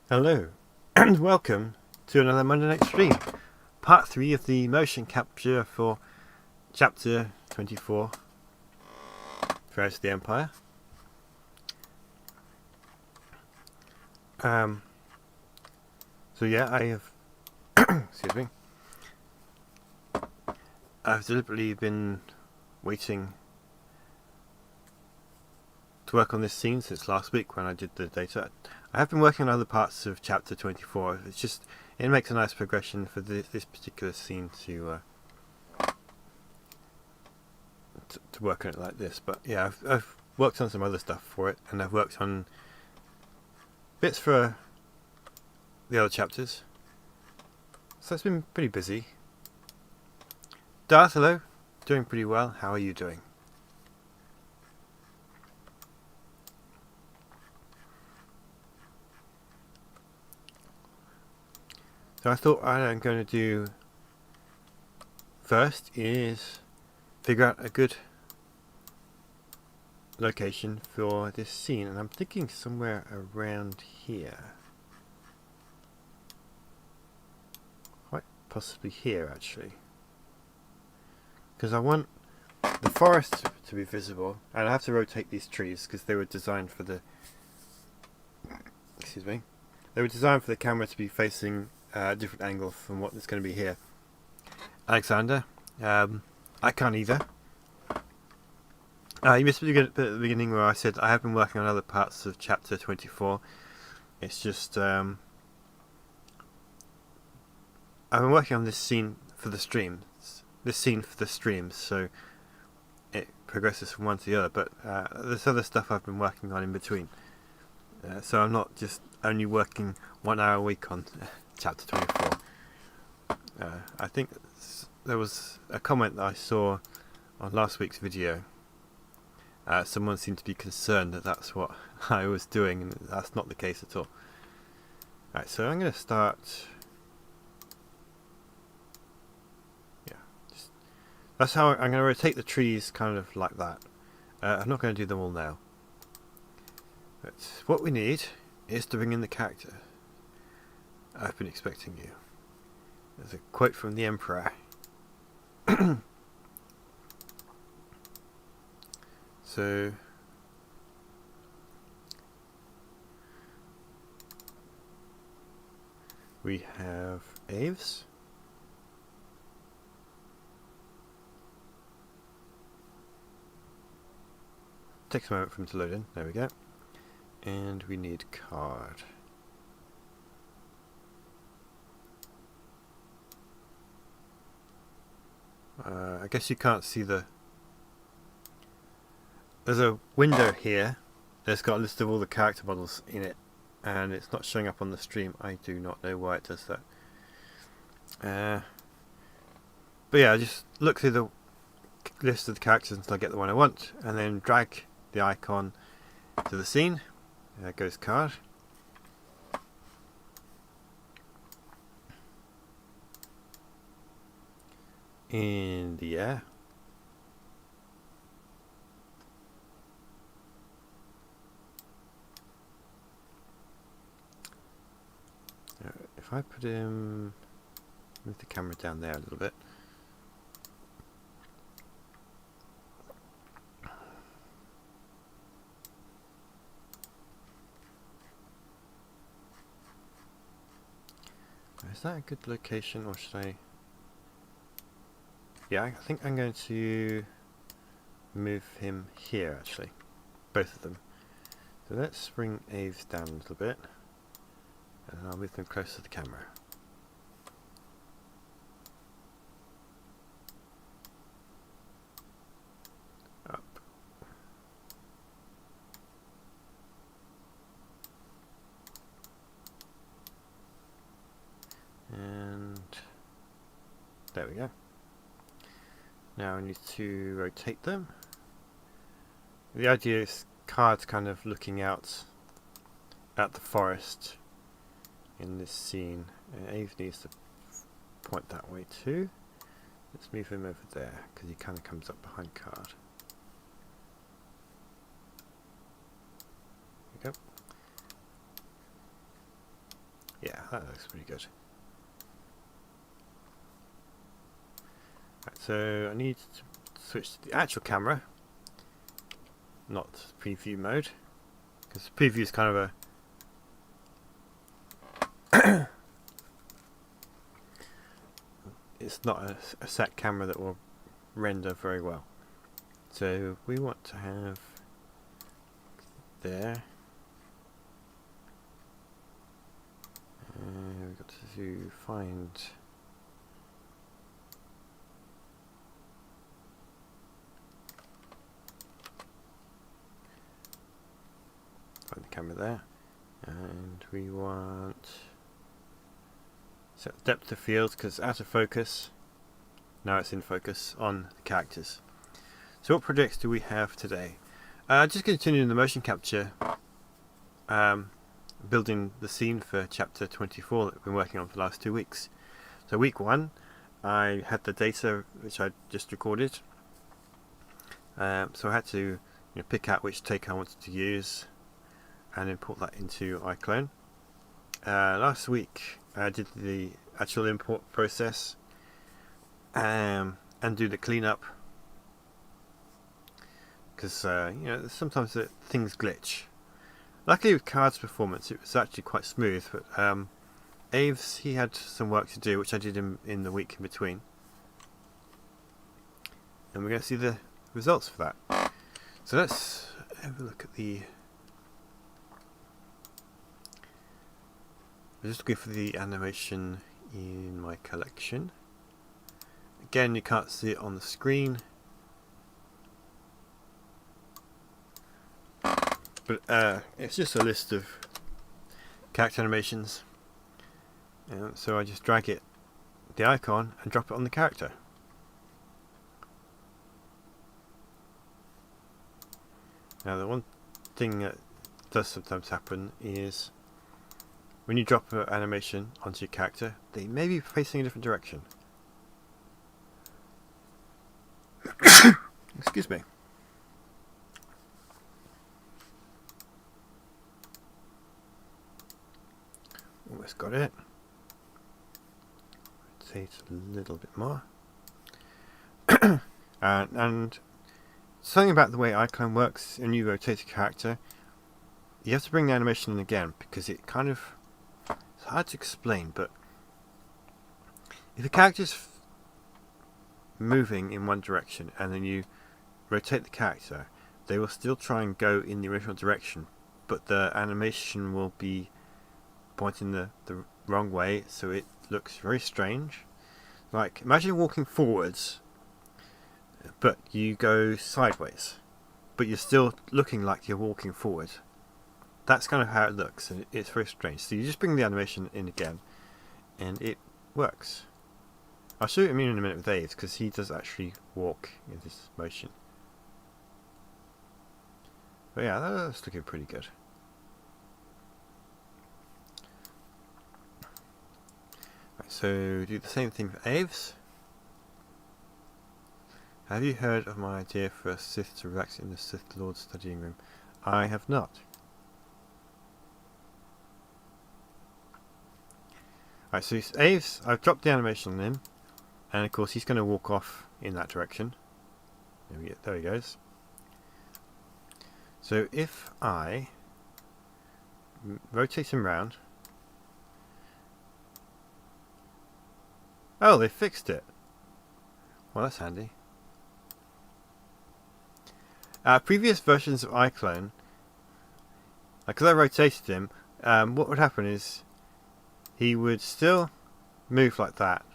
Hello, and welcome to another Monday Night Stream, part 3 of the motion capture for chapter 24, Rise of the Empire. So yeah, I have, excuse me, I've deliberately been waiting to work on this scene since last week when I did the data. I have been working on other parts of chapter 24. It's just, it makes a nice progression for this particular scene to work on it like this. But yeah, I've worked on some other stuff for it, and I've worked on bits for the other chapters. So it's been pretty busy. Darth, hello. Doing pretty well. How are you doing? So I thought what I'm going to do first is figure out a good location for this scene, and I'm thinking somewhere around here. Quite possibly here, actually. Because I want the forest to be visible, and I have to rotate these trees because they were designed for the... Excuse me. They were designed for the camera to be facing a different angle from what it's going to be here. Alexander, I can't either. You missed me at the beginning where I said I have been working on other parts of chapter 24. It's just I've been working on this scene for the streams. So it progresses from one to the other. But there's other stuff I've been working on in between. So I'm not just only working 1 hour a week on chapter 24. I think there was a comment that I saw on last week's video. Someone seemed to be concerned that that's what I was doing, and that's not the case at all. Right, so I'm going to start. Yeah, that's how I'm going to rotate the trees, kind of like that. I'm not going to do them all now. But what we need is to bring in the character. I've been expecting you. There's a quote from the Emperor. So we have Aves. Takes a moment for him to load in. There we go. And we need card. I guess you can't see the... There's a window here that's got a list of all the character models in it, and it's not showing up on the stream. I do not know why it does that. But yeah, I just look through the list of the characters until I get the one I want, and then drag the icon to the scene. There goes card. In the air. If I put him, move the camera down there a little bit. Is that a good location, or should I? Yeah, I think I'm going to move him here, actually. Both of them. So let's bring Aves down a little bit, and I'll move them close to the camera. Up. And there we go. Now I need to rotate them. The idea is card's kind of looking out at the forest in this scene, and Ave needs to point that way too. Let's move him over there because he kind of comes up behind card. There we go. Yeah, that looks pretty good. Right, so I need to switch to the actual camera, not preview mode, because preview is kind of a it's not a set camera that will render very well. So we want to have there. We've got to find the camera there, and we want set the depth of field because out of focus. Now it's in focus on the characters. So what projects do we have today? Just continuing the motion capture, building the scene for chapter 24 that we've been working on for the last 2 weeks. So week 1, I had the data which I just recorded. So I had to pick out which take I wanted to use and import that into iClone. Last week I did the actual import process and do the cleanup, because sometimes things glitch. Luckily with Card's performance it was actually quite smooth, but Aves, he had some work to do, which I did in the week in between, and we're going to see the results for that. So let's have a look at the... I'm just looking for the animation in my collection. Again, you can't see it on the screen, but it's just a list of character animations. So I just drag it, the icon, and drop it on the character. Now the one thing that does sometimes happen is when you drop an animation onto your character, they may be facing a different direction. Excuse me. Almost got it. Rotate a little bit more. And something about the way iClone works, when you rotate a character, you have to bring the animation in again, because it kind of... It's hard to explain, but if a character's moving in one direction and then you rotate the character, they will still try and go in the original direction, but the animation will be pointing the wrong way, so it looks very strange. Like, imagine walking forwards, but you go sideways, but you're still looking like you're walking forward. That's kind of how it looks, and it's very strange. So you just bring the animation in again, and it works. I'll show you in a minute with Aves, because he does actually walk in this motion. But yeah, that's looking pretty good. Right, so do the same thing for Aves. Have you heard of my idea for a Sith to relax in the Sith Lord studying room? I have not. Right, so Aves, I've dropped the animation on him, and of course he's going to walk off in that direction. There he goes. So if I rotate him round... Oh, they fixed it. Well, that's handy. Previous versions of iClone, because I rotated him, what would happen is he would still move like that.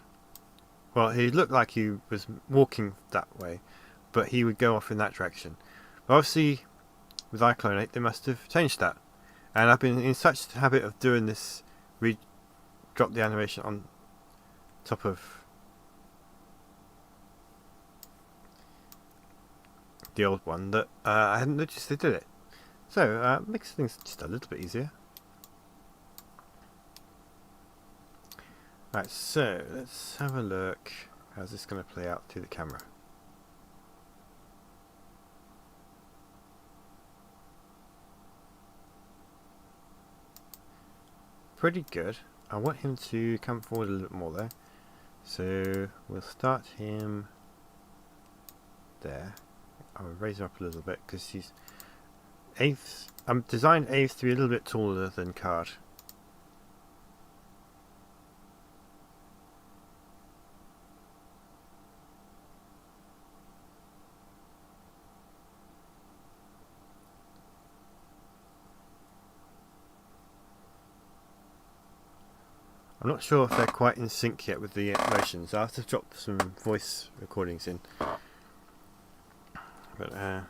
Well, he looked like he was walking that way, but he would go off in that direction. But obviously, with iClone 8, they must have changed that. And I've been in such a habit of doing this, drop the animation on top of the old one, that I hadn't noticed they did it. So it makes things just a little bit easier. Right, so let's have a look. How's this going to play out through the camera? Pretty good. I want him to come forward a little more though. So we'll start him there. I'll raise him up a little bit because he's I'm designed Aves to be a little bit taller than Card. I'm not sure if they're quite in sync yet with the motions. I'll have to drop some voice recordings in. But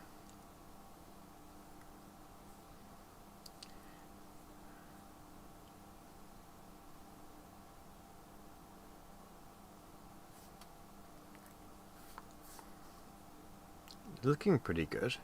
looking pretty good.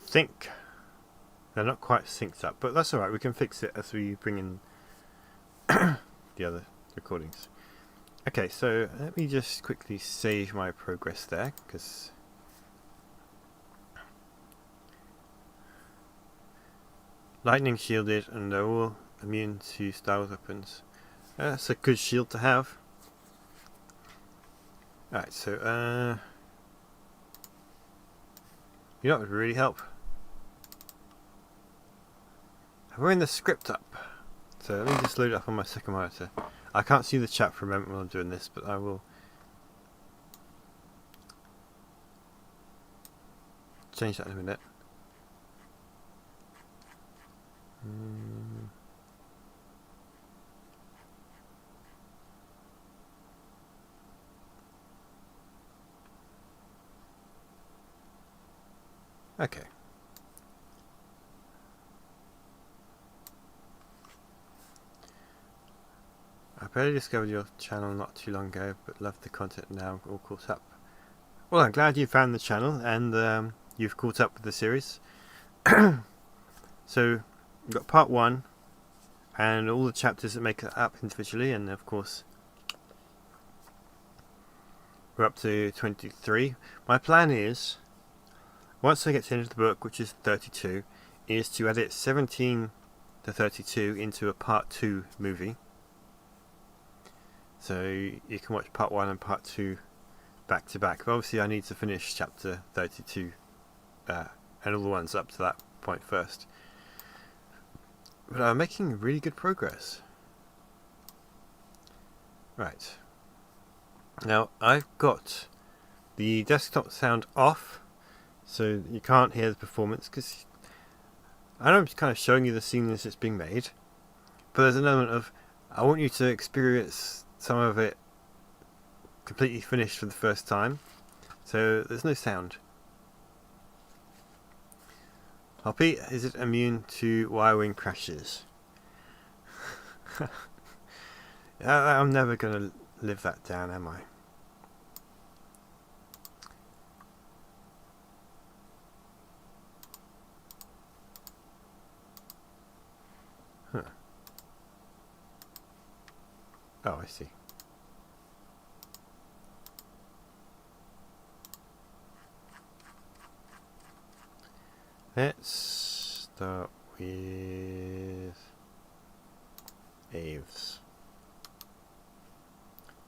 Think they're not quite synced up, but that's alright, we can fix it as we bring in the other recordings. Okay, so let me just quickly save my progress there, because lightning shielded and they're all immune to styled weapons. That's a good shield to have. Alright, so you know what would really help? Having the script up. So let me just load it up on my second monitor. I can't see the chat for a moment while I'm doing this, but I will change that in a minute. Okay. I barely discovered your channel not too long ago, but love the content now, all caught up. Well, I'm glad you found the channel and you've caught up with the series. So, we've got part 1 and all the chapters that make it up individually, and of course we're up to 23. My plan is, once I get to the end of the book, which is 32, is to edit 17 to 32 into a part 2 movie. So you can watch part 1 and part 2 back to back. But obviously I need to finish chapter 32 and all the ones up to that point first. But I'm making really good progress. Right. Now I've got the desktop sound off, so you can't hear the performance, because I know I'm just kind of showing you the scene as it's being made, but there's an element of I want you to experience some of it completely finished for the first time, so there's no sound. Hoppy, is it immune to Y-wing crashes? I'm never going to live that down, am I? Huh. Oh, I see. Let's start with Aves,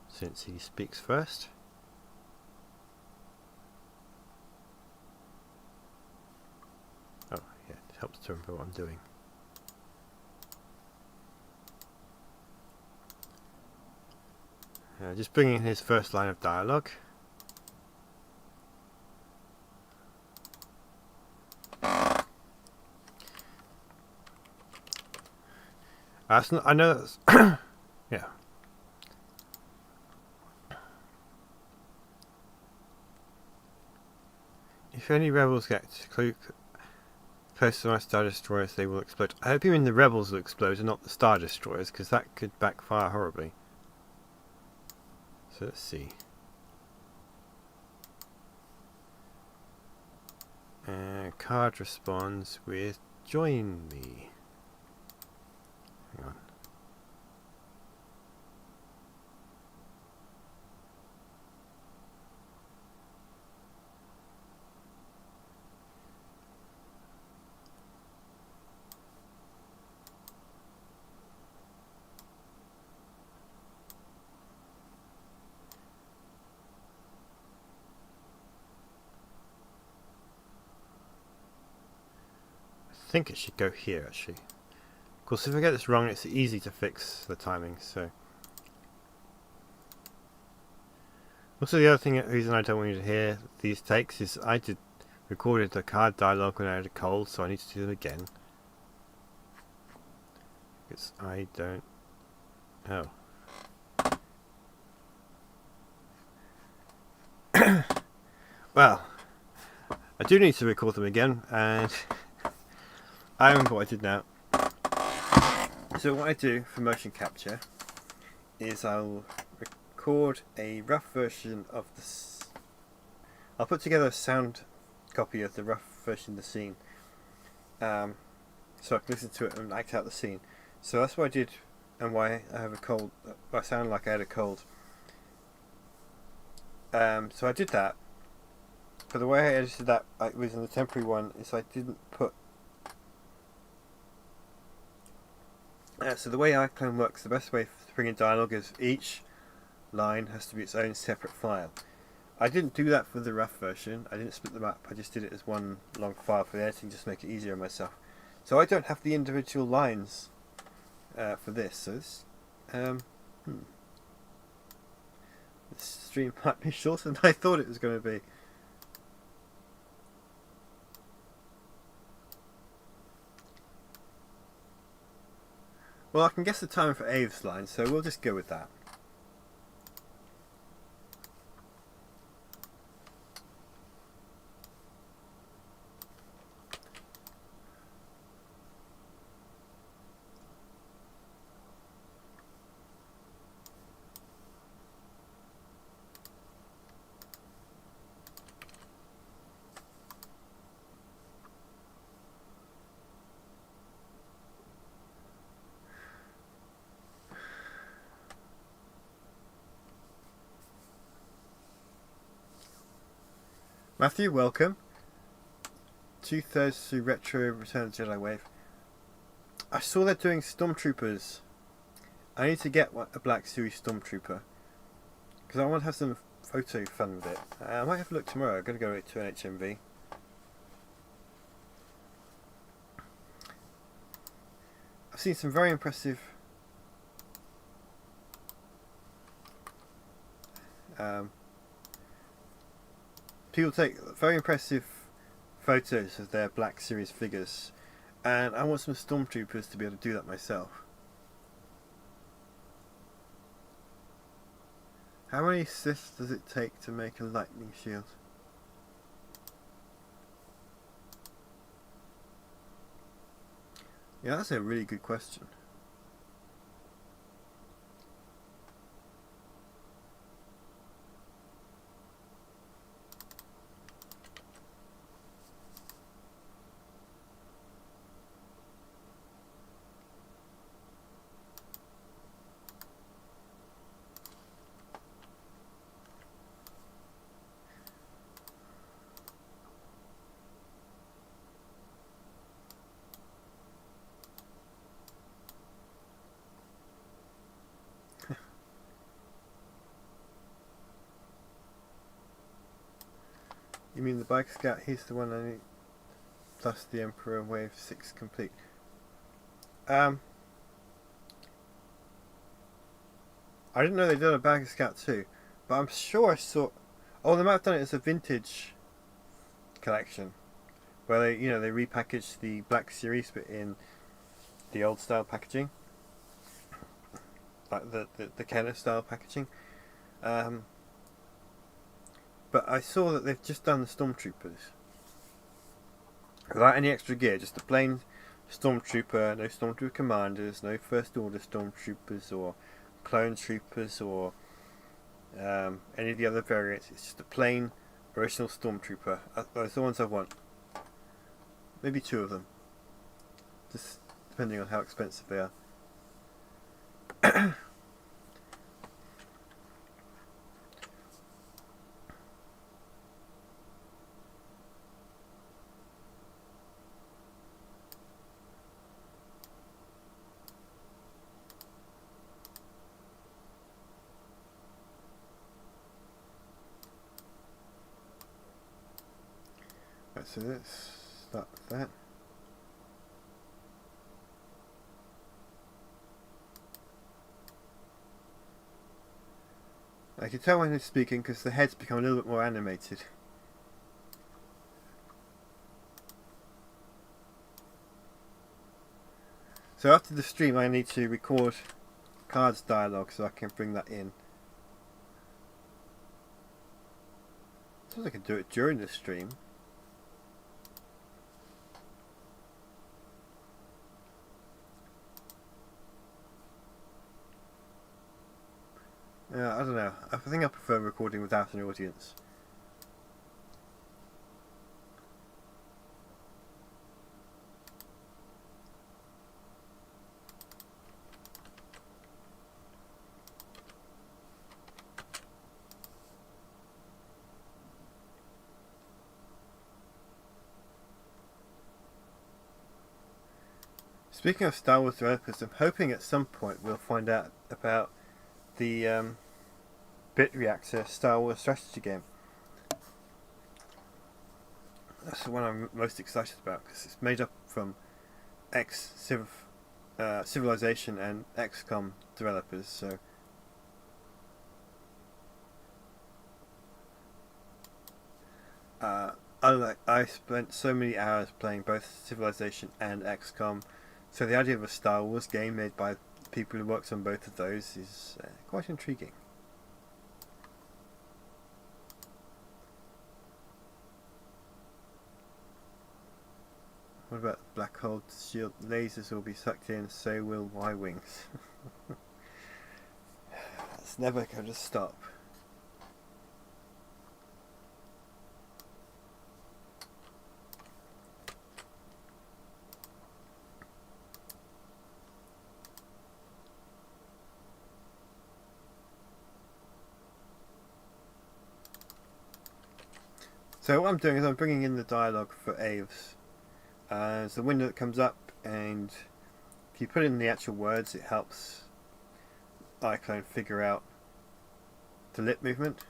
since he speaks first. Oh, yeah, it helps to remember what I'm doing. Just bringing in his first line of dialogue. I know that's yeah. If any rebels get close to my Star Destroyers, they will explode. I hope you mean the rebels will explode and not the Star Destroyers, because that could backfire horribly. So let's see. card responds with join me. Hang on. I think it should go here actually. Of course, if I get this wrong, it's easy to fix the timing. So, also the other reason I don't want you to hear these takes is I recorded the card dialogue when I had a cold, so I need to do them again. Because I don't. Oh. Well, I do need to record them again, and I remember what I did now. So what I do for motion capture is I'll record a rough version of this. I'll put together a sound copy of the rough version of the scene, so I can listen to it and act out the scene. So that's what I did, and why I have a cold. I sound like I had a cold. So I did that. But the way I edited that was in the temporary one is I didn't put. So the way iClone works, the best way to bring in dialogue is each line has to be its own separate file. I didn't do that for the rough version. I didn't split them up. I just did it as one long file for the editing, just to make it easier on myself. So I don't have the individual lines for this. So this, this stream might be shorter than I thought it was going to be. Well, I can guess the time for Ave's line, so we'll just go with that. Matthew, welcome. 2/3 through Retro Return of the Jedi Wave. I saw they're doing Stormtroopers. I need to get a Black Series Stormtrooper, because I want to have some photo fun with it. I might have a look tomorrow. I'm going to go to an HMV. I've seen some very impressive people take very impressive photos of their Black Series figures, and I want some Stormtroopers to be able to do that myself. How many Sith does it take to make a lightning shield? Yeah, that's a really good question. You mean the Bike Scout? He's the one I need. Plus the Emperor Wave 6 complete. I didn't know they did a Bike Scout too, but I'm sure I saw. Oh, they might have done it as a vintage collection, where they repackaged the Black Series but in the old style packaging, like the Kenner style packaging. But I saw that they've just done the Stormtroopers without any extra gear, just a plain Stormtrooper, no Stormtrooper commanders, no First Order Stormtroopers or clone troopers or any of the other variants. It's just a plain original Stormtrooper. Those are the ones I want. maybe 2 of them. Just depending on how expensive they are. Right, so let's start with that. I can tell when he's speaking because the heads become a little bit more animated. So after the stream I need to record cards dialogue so I can bring that in. I suppose I could do it during the stream. I don't know. I think I prefer recording without an audience. Speaking of Star Wars developers, I'm hoping at some point we'll find out about the Bit Reactor Star Wars strategy game. That's the one I'm most excited about because it's made up from Civilization and XCOM developers. So I spent so many hours playing both Civilization and XCOM. So the idea of a Star Wars game made by people who worked on both of those is quite intriguing. What about black hole shield lasers will be sucked in, so will Y-wings. It's never going to stop. So what I'm doing is I'm bringing in the dialogue for Aves. There's a window that comes up, and if you put in the actual words, it helps iClone figure out the lip movement.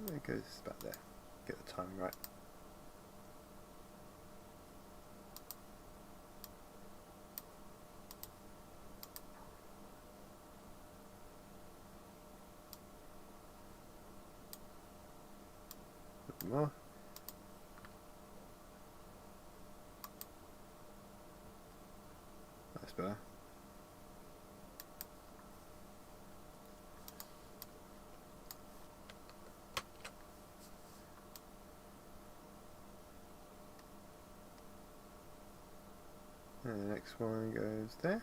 It goes about there. Get the timing right. A bit more. That's better. And the next one goes there.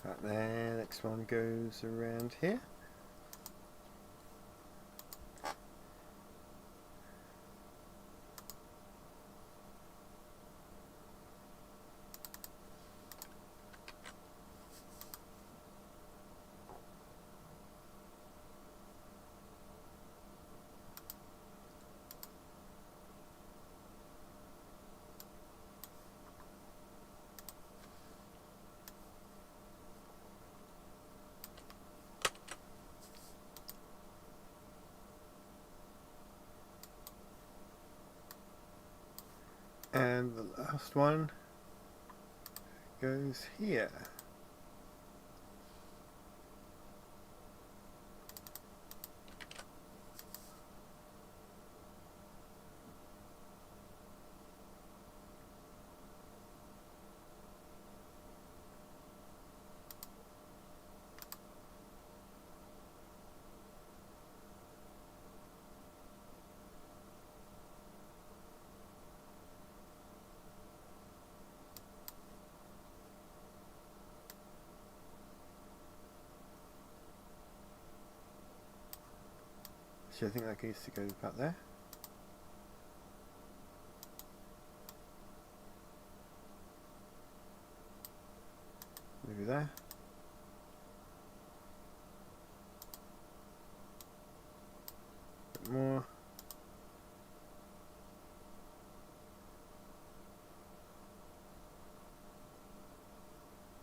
Right there, next one goes around here. And the last one goes here. Actually, I think that needs to go about there. Maybe there. A bit more.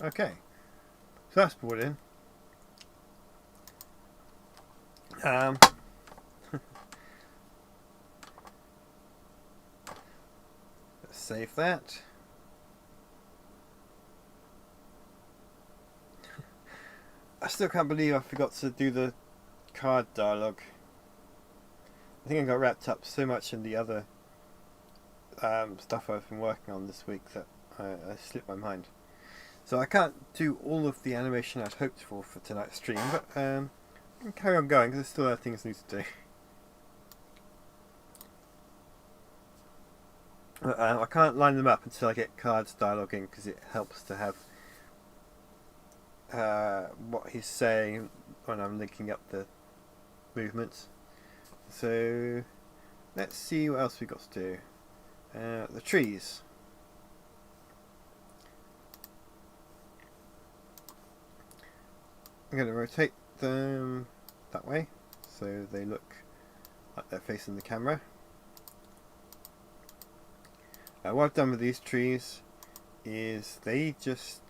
Okay, so that's brought in. Let's save that. I still can't believe I forgot to do the card dialogue. I think I got wrapped up so much in the other stuff I've been working on this week that I slipped my mind. So I can't do all of the animation I'd hoped for tonight's stream, but I can carry on going because there's still other things I need to do. I can't line them up until I get cards dialoguing because it helps to have what he's saying when I'm linking up the movements. So let's see what else we've got to do. The trees. I'm going to rotate them that way so they look like they're facing the camera. What I've done with these trees is they just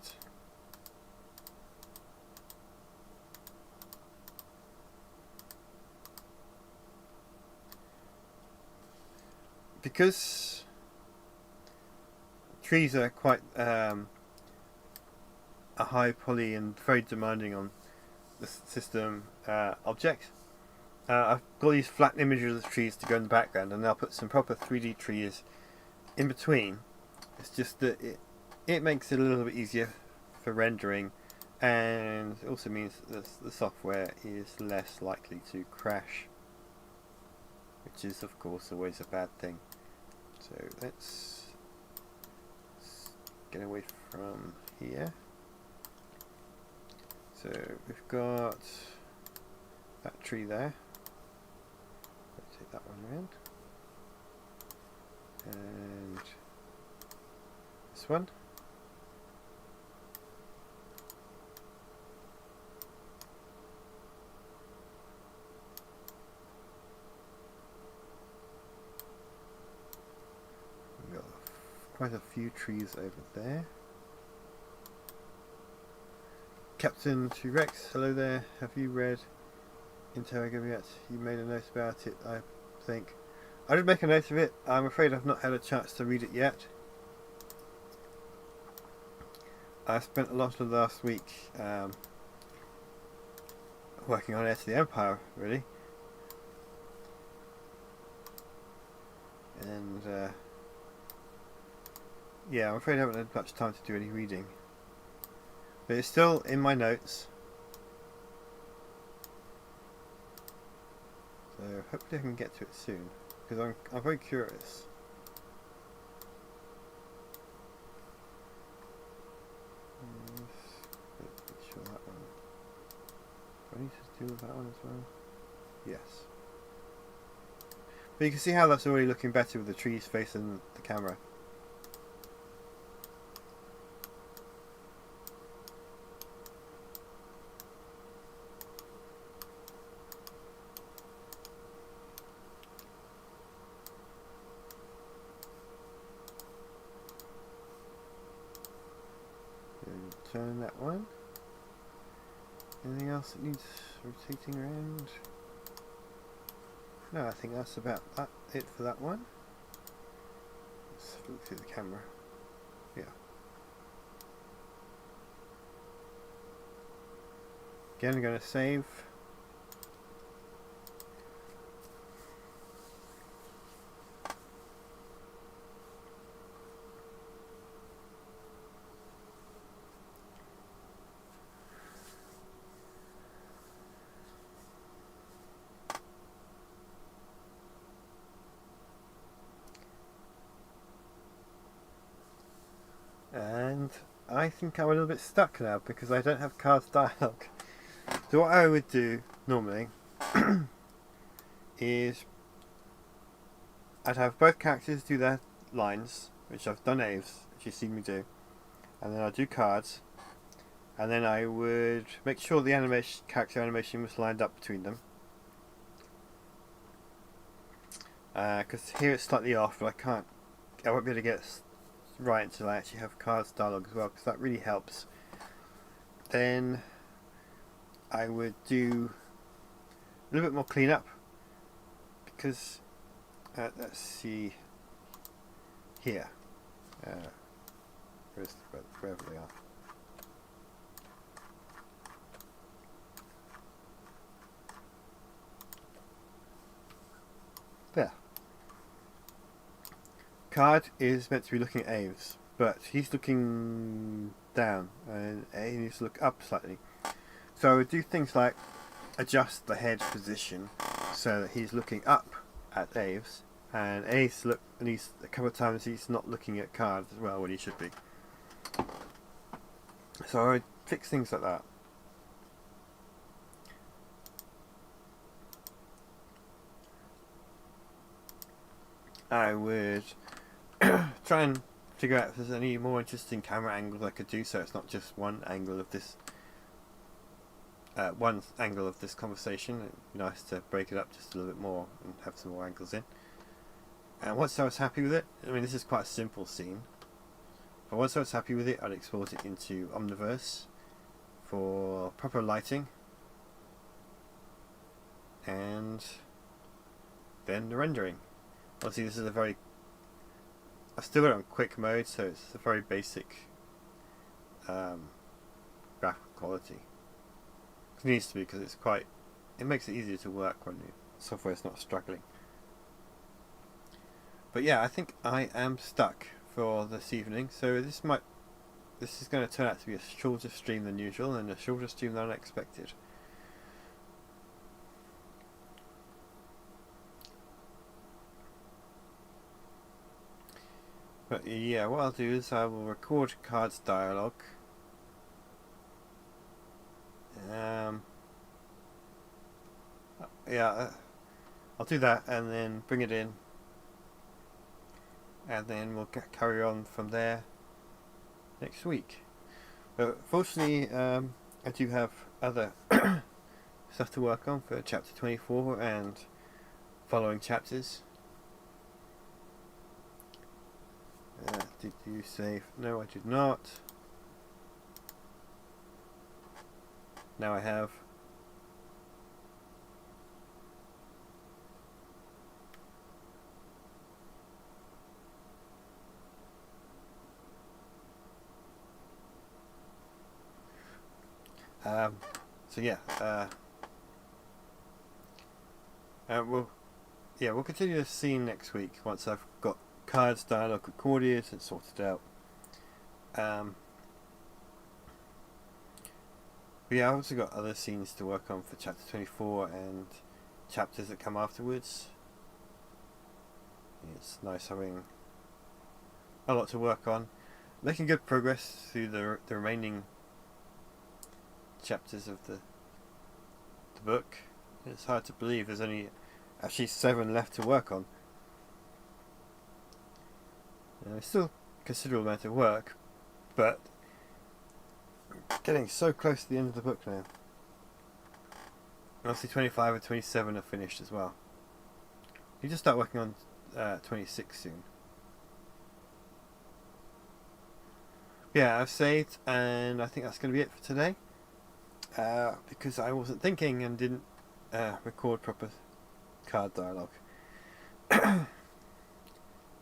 because trees are quite a high poly and very demanding on the system object. I've got these flat images of the trees to go in the background, and I'll put some proper 3D trees in between. It's just that it makes it a little bit easier for rendering, and it also means that the software is less likely to crash, which is of course always a bad thing. So let's get away from here. So we've got that tree there. Let's take that one around. And this one. We've got quite a few trees over there. Captain T-Rex, hello there. Have you read Interrogum yet? You made a note about it, I think. I did make a note of it. I'm afraid I've not had a chance to read it yet. I spent a lot of last week working on Heir to the Empire, really. And yeah, I'm afraid I haven't had much time to do any reading. But it's still in my notes. So hopefully I can get to it soon, because I'm very curious. Make sure that one. Do I need to deal with that one as well? Yes. But you can see how that's already looking better with the trees facing the camera. Turn that one. Anything else that needs rotating around? No, I think that's about it for that one. Let's look through the camera. Yeah. Again, I'm going to save. And I think I'm a little bit stuck now because I don't have cards dialogue. So what I would do normally is I'd have both characters do their lines, which I've done Aves, which you've seen me do, and then I'd do cards, and then I would make sure the character animation was lined up between them. Because here it's slightly off, but I won't be able to get it right until I actually have cards dialogue as well, because that really helps. Then I would do a little bit more cleanup, because let's see here, wherever they are. There. Card is meant to be looking at Aves, but he's looking down, and he needs to look up slightly. So I would do things like adjust the head position so that he's looking up at Aves, and Aves a couple of times he's not looking at cards as well when he should be. So I would fix things like that. I would try and figure out if there's any more interesting camera angles I could do, so it's not just one angle of this conversation. It'd be nice to break it up just a little bit more and have some more angles in. And once I was happy with it, I mean, this is quite a simple scene, but once I was happy with it, I'd export it into Omniverse for proper lighting, and then the rendering. Obviously this is I've still got it on quick mode, so it's a very basic graphical quality. It needs to be, because it makes it easier to work when the software is not struggling. But yeah, I think I am stuck for this evening, so this is going to turn out to be a shorter stream than usual, and a shorter stream than I expected. But yeah, what I'll do is I will record cards dialogue. I'll do that and then bring it in, and then we'll carry on from there next week. But fortunately, I do have other stuff to work on for chapter 24 and following chapters. Did you save? No, I did not. Now I have. So yeah, we'll continue this scene next week once I've got cards dialogue recorded and sorted out. But yeah, I've also got other scenes to work on for chapter 24 and chapters that come afterwards. It's nice having a lot to work on. Making good progress through the remaining chapters of the book. It's hard to believe there's only actually 7 left to work on. It's still a considerable amount of work, but getting so close to the end of the book now. Obviously 25 and 27 are finished as well. You just start working on 26 soon. Yeah, I've saved, and I think that's going to be it for today. Because I wasn't thinking and didn't record proper card dialogue.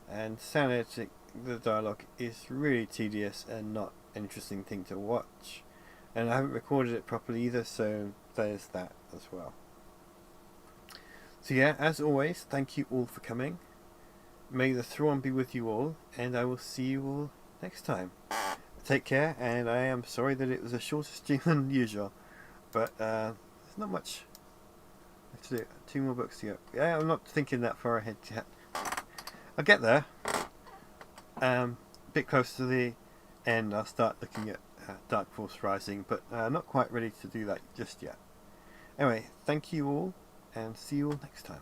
And sound editing the dialogue is really tedious and not an interesting thing to watch. And I haven't recorded it properly either, so there's that as well. So yeah, as always, thank you all for coming. May the Thrawn be with you all, and I will see you all next time. Take care, and I am sorry that it was a shorter stream than usual, but there's not much I have to do. 2 more books to go. Yeah, I'm not thinking that far ahead yet. I'll get there. A bit closer to the end, I'll start looking at Dark Force Rising, but not quite ready to do that just yet. Anyway, thank you all, and see you all next time.